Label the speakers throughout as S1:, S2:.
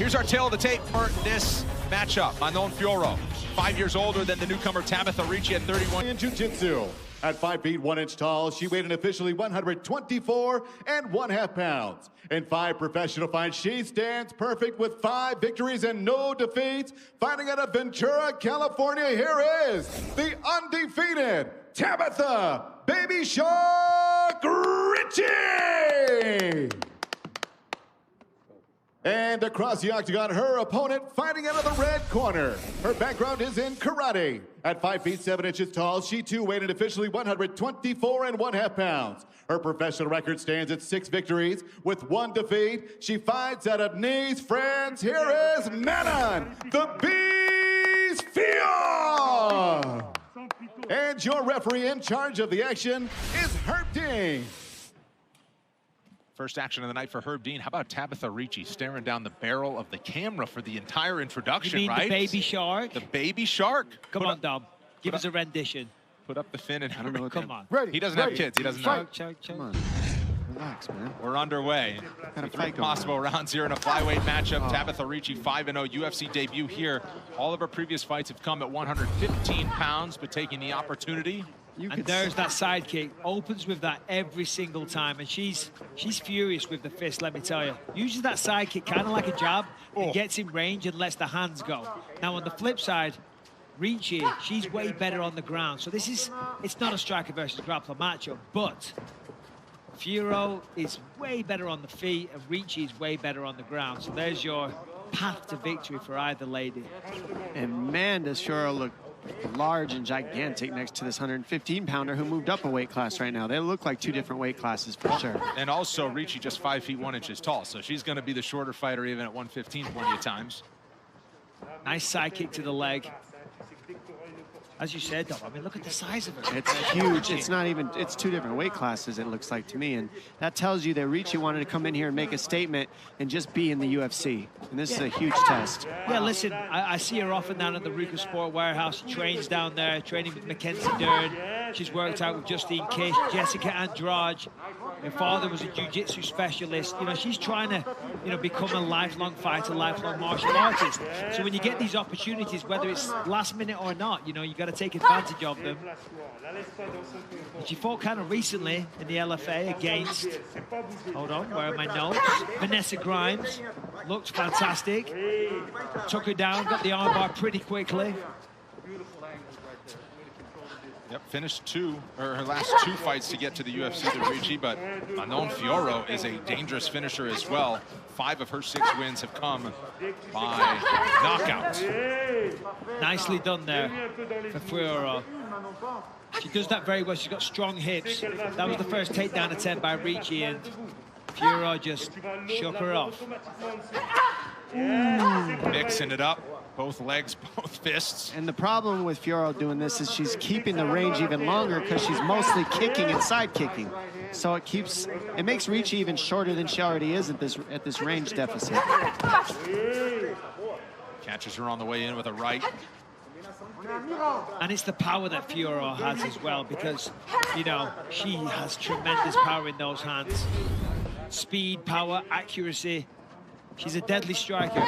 S1: Here's our tail of the tape for this matchup. Manon Fiorot, 5 years older than the newcomer Tabatha Ricci at 31.
S2: In jiu-jitsu, at 5 feet 1 inch tall, she weighed an officially 124 1/2 pounds. In 5 professional fights, she stands perfect with 5 victories and no defeats. Fighting out of Ventura, California, here is the undefeated Tabatha Baby Shark Ricci. And across the octagon, her opponent fighting out of the red corner. Her background is in karate. At 5 feet 7 inches tall, she too weighed an officially 124 1/2 pounds. Her professional record stands at 6 victories with 1 defeat. She fights out of Nice, France. Here is Manon, the Beast Fiorot. And your referee in charge of the action is Herb Dean.
S1: First action of the night for Herb Dean. How about Tabatha Ricci staring down the barrel of the camera for the entire introduction,
S3: you mean
S1: right?
S3: The baby shark?
S1: The baby shark.
S3: Come on, Dom. Give us a rendition.
S1: Put up the fin and
S4: I don't know.
S3: Come on.
S2: Ready.
S1: He doesn't have kids. He doesn't know.
S4: Come on. Relax, man.
S1: We're underway.
S4: Got a
S1: 3
S4: fight going
S1: possible rounds here in a flyweight matchup. Tabatha Ricci, 5-0 UFC debut here. All of her previous fights have come at 115 pounds, but taking the opportunity.
S3: And there's that sidekick. Opens with that every single time, and she's furious with the fist, let me tell you. Uses that sidekick kind of like a jab and gets in range and lets the hands go. Now on the flip side, Ricci, she's way better on the ground. So it's not a striker versus grappler matchup, but Fiorot is way better on the feet and Ricci is way better on the ground. So there's your path to victory for either lady.
S4: And man, does Fiorot look large and gigantic next to this 115-pounder who moved up a weight class right now. They look like 2 different weight classes for sure.
S1: And also Ricci just 5 feet 1 inches tall, so she's going to be the shorter fighter even at 115 plenty of times.
S3: Nice side kick to the leg. As you said, Dom, I mean, look at the size of her.
S4: It's huge. It's not even, it's 2 different weight classes, it looks like to me. And that tells you that Ricci wanted to come in here and make a statement and just be in the UFC. And this is a huge test.
S3: Yeah, listen, I see her often down at the Ricci Sport Warehouse. She trains down there, training with Mackenzie Dern. She's worked out with Justine Kish, Jessica Andrade. Her father was a jiu-jitsu specialist. You know, she's trying to, you know, become a lifelong fighter, lifelong martial artist. So when you get these opportunities, whether it's last minute or not, you know, you got to take advantage of them. And she fought kind of recently in the LFA against, hold on, where are my notes? Vanessa Grimes. Looked fantastic. Took her down, got the armbar pretty quickly.
S1: Yep, finished her last 2 fights to get to the UFC to Ricci, but Manon Fiorot is a dangerous finisher as well. 5 of her 6 wins have come by knockout.
S3: Nicely done there for Fiorot. She does that very well. She's got strong hips. That was the first takedown attempt by Ricci, and Fiorot just shook her off.
S1: Mixing it up. Both legs, both fists.
S4: And the problem with Fiorot doing this is she's keeping the range even longer because she's mostly kicking and side kicking. So it makes Ricci even shorter than she already is at this range deficit.
S1: Catches her on the way in with a right.
S3: And it's the power that Fiorot has as well, because, you know, she has tremendous power in those hands. Speed, power, accuracy. She's a deadly striker.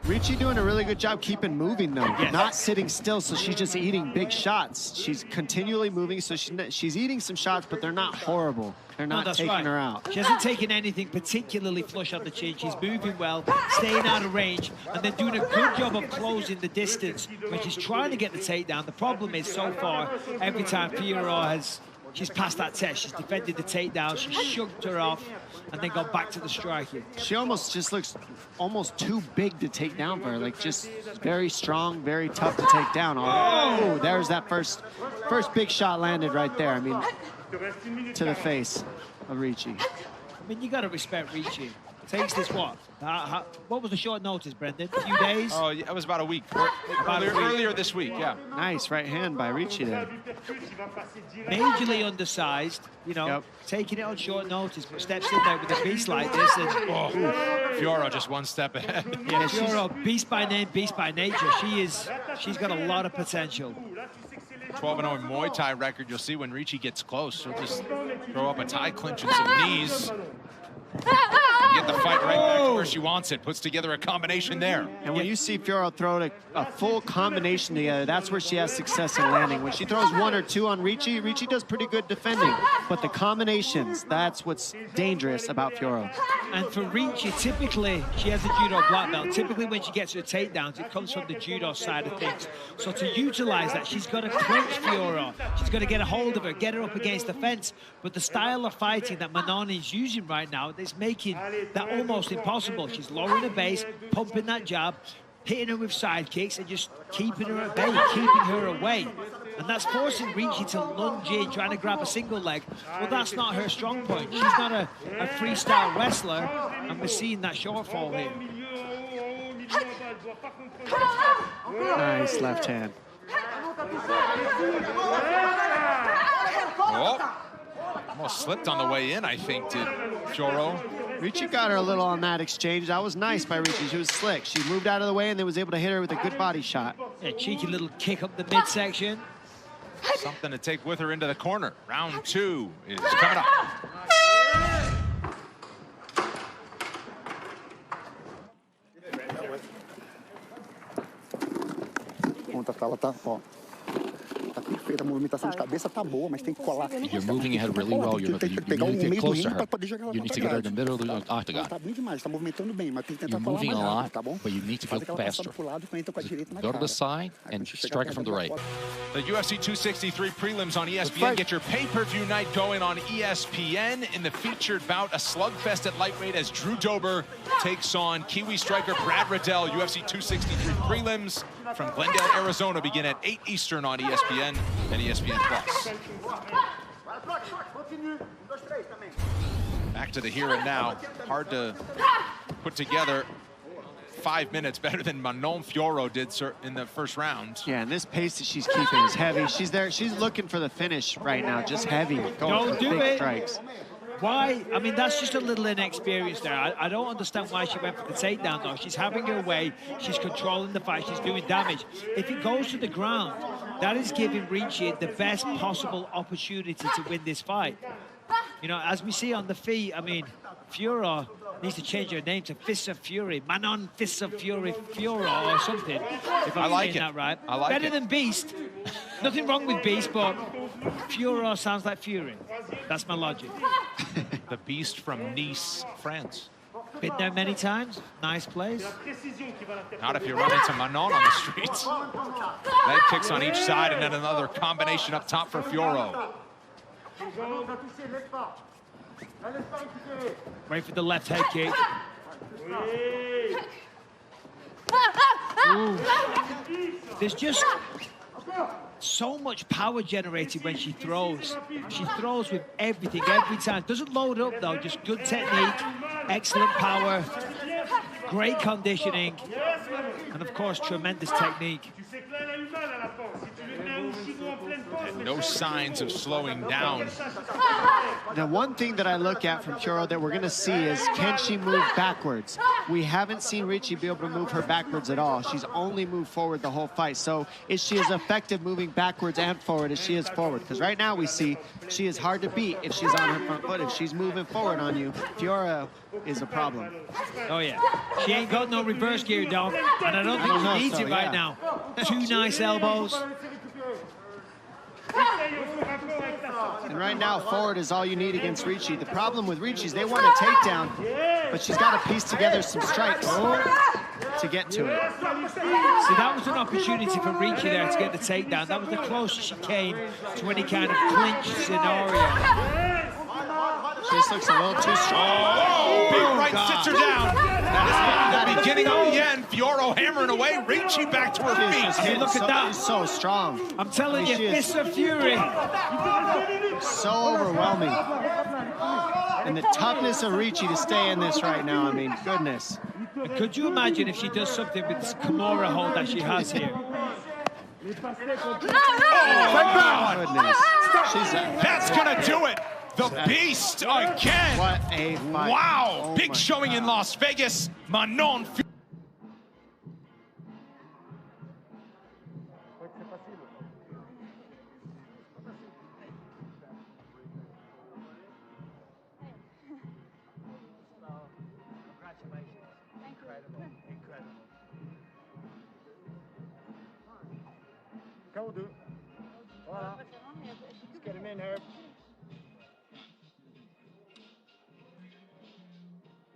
S4: Ricci doing a really good job keeping moving, though.
S3: Yes.
S4: Not sitting still, so she's just eating big shots. She's continually moving, so she's eating some shots, but they're not horrible. They're not taking her out.
S3: She hasn't taken anything particularly flush on the chin. She's moving well, staying out of range, and then doing a good job of closing the distance when she's trying to get the takedown. The problem is, so far, every time Fiorot she's passed that test. She's defended the takedown. She shoved her off and then gone back to the striking.
S4: She almost just looks almost too big to take down for her. Like, just very strong, very tough to take down. Oh, there's that first big shot landed right there. I mean, to the face of Ricci.
S3: I mean, you got to respect Ricci. Takes this what? What was the short notice, Brendan? A few days?
S1: Oh, yeah, it was about a week. Earlier this week, yeah.
S4: Nice right hand by Ricci there.
S3: Majorly undersized, you know, taking it on short notice, but steps in there with a beast like this. And
S1: Fiorot just 1 step ahead.
S3: Yeah, Fiorot, beast by name, beast by nature. She's got a lot of potential.
S1: 12-0 Muay Thai record. You'll see when Ricci gets close, she'll just throw up a Thai clinch and some knees. get the fight right back to where she wants it. Puts together a combination there.
S4: And when you see Fiorot throw a full combination together, that's where she has success in landing. When she throws one or two on Ricci, Ricci does pretty good defending. But the combinations, that's what's dangerous about Fiorot.
S3: And for Ricci, typically, she has a judo black belt. Typically, when she gets her takedowns, it comes from the judo side of things. So to utilize that, she's got to clinch Fiorot. She's got to get a hold of her, get her up against the fence. But the style of fighting that Manon is using right now is making that almost impossible. She's lowering the base, pumping that jab, hitting her with side kicks, and just keeping her at bay, keeping her away. And that's forcing Ricci to lunge in, trying to grab a single leg. Well, that's not her strong point. She's not a freestyle wrestler, and we're seeing that shortfall here.
S4: Nice left hand.
S1: Oh, almost slipped on the way in, I think, did Fiorot.
S4: Ricci got her a little on that exchange. That was nice by Ricci. She was slick. She moved out of the way and then was able to hit her with a good body shot.
S3: A cheeky little kick up the midsection.
S1: Something to take with her into the corner. Round 2 is coming up.
S5: Ponta pra ela tá, ó. Tá perfeita, a movimentação de cabeça tá boa, mas tem que colar.
S6: You're moving ahead really well. You need to get close to her. You need to get her in the middle of the octagon.
S5: Tá bem demais, tá movimentando bem, mas tem que tentar
S6: You're
S5: colar
S6: moving
S5: mais
S6: a
S5: rápido,
S6: lot,
S5: tá bom?
S6: but you need to
S5: Faz
S6: go
S5: aquela
S6: faster.
S5: passada pro lado, entra com a direita na
S6: Go to
S5: cara.
S6: the side and strike it from the right.
S1: The UFC 263 prelims on ESPN. Get your pay-per-view night going on ESPN. In the featured bout, a slugfest at lightweight as Drew Dober takes on Kiwi striker Brad Riddell. UFC 263 prelims from Glendale, Arizona begin at 8 Eastern on ESPN and ESPN+. Back to the here and now. Hard to put together. 5 minutes better than Manon Fiorot did in the first round.
S4: Yeah, and this pace that she's keeping is heavy. She's there. She's looking for the finish right now, just heavy.
S3: Don't do
S4: big
S3: it.
S4: Strikes.
S3: Why? I mean, that's just a little inexperience there. I don't understand why she went for the takedown, though. She's having her way. She's controlling the fight. She's doing damage. If it goes to the ground, that is giving Ricci the best possible opportunity to win this fight. You know, as we see on the feet, I mean, Fiorot needs to change her name to Fists of Fury. Manon Fists of Fury Fiorot or something. If I'm saying that right.
S1: I like
S3: Better
S1: it.
S3: than Beast. Nothing wrong with Beast, but Fiorot sounds like Fury. That's my logic.
S1: The Beast from Nice, France.
S3: Been there many times. Nice place.
S1: Not if you run into Manon on the streets. Leg kicks on each side and then another combination up top for Fiorot.
S3: Wait for the left head kick. Ooh. There's just so much power generated when she throws. She throws with everything, every time. Doesn't load up, though. Just good technique, excellent power, great conditioning, and, of course, tremendous technique.
S1: And no signs of slowing down.
S4: Now, one thing that I look at from Fiorot that we're going to see is, can she move backwards? We haven't seen Ricci be able to move her backwards at all. She's only moved forward the whole fight. So is she as effective moving backwards and forward as she is forward? Because right now we see she is hard to beat if she's on her front foot. If she's moving forward on you, Fiorot is a problem.
S3: Oh, yeah. She ain't got no reverse gear, Dom. And I don't think she needs it right now. Two nice elbows.
S4: And right now, forward is all you need against Ricci. The problem with Ricci is they want a takedown, but she's got to piece together some strikes to get to it.
S3: See, that was an opportunity for Ricci there to get the takedown. That was the closest she came to any kind of clinch scenario.
S4: She just looks a little too strong.
S1: Oh, big right sits her down. That is the beginning of the end. Fiorot hammering away. Reaching back to her feet.
S3: Hey, look at that.
S4: She's so strong.
S3: I'm telling you, Fists of Fury.
S4: So overwhelming. And the toughness of Ricci to stay in this right now, I mean, goodness.
S3: Could you imagine if she does something with this Kimura hold that she has here?
S1: Oh,
S4: Goodness.
S1: that's going to do it. The Beast again.
S4: What a fight.
S1: Wow.
S4: Oh
S1: Big showing
S4: God.
S1: in Las Vegas. Manon Fiorot.
S7: Get him in, Herb.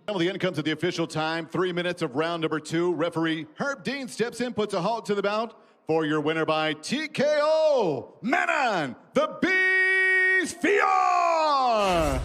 S2: Well, the end comes at the official time. 3 minutes of round number 2. Referee Herb Dean steps in, puts a halt to the bout for your winner by TKO, Manon, the Beast Fiorot.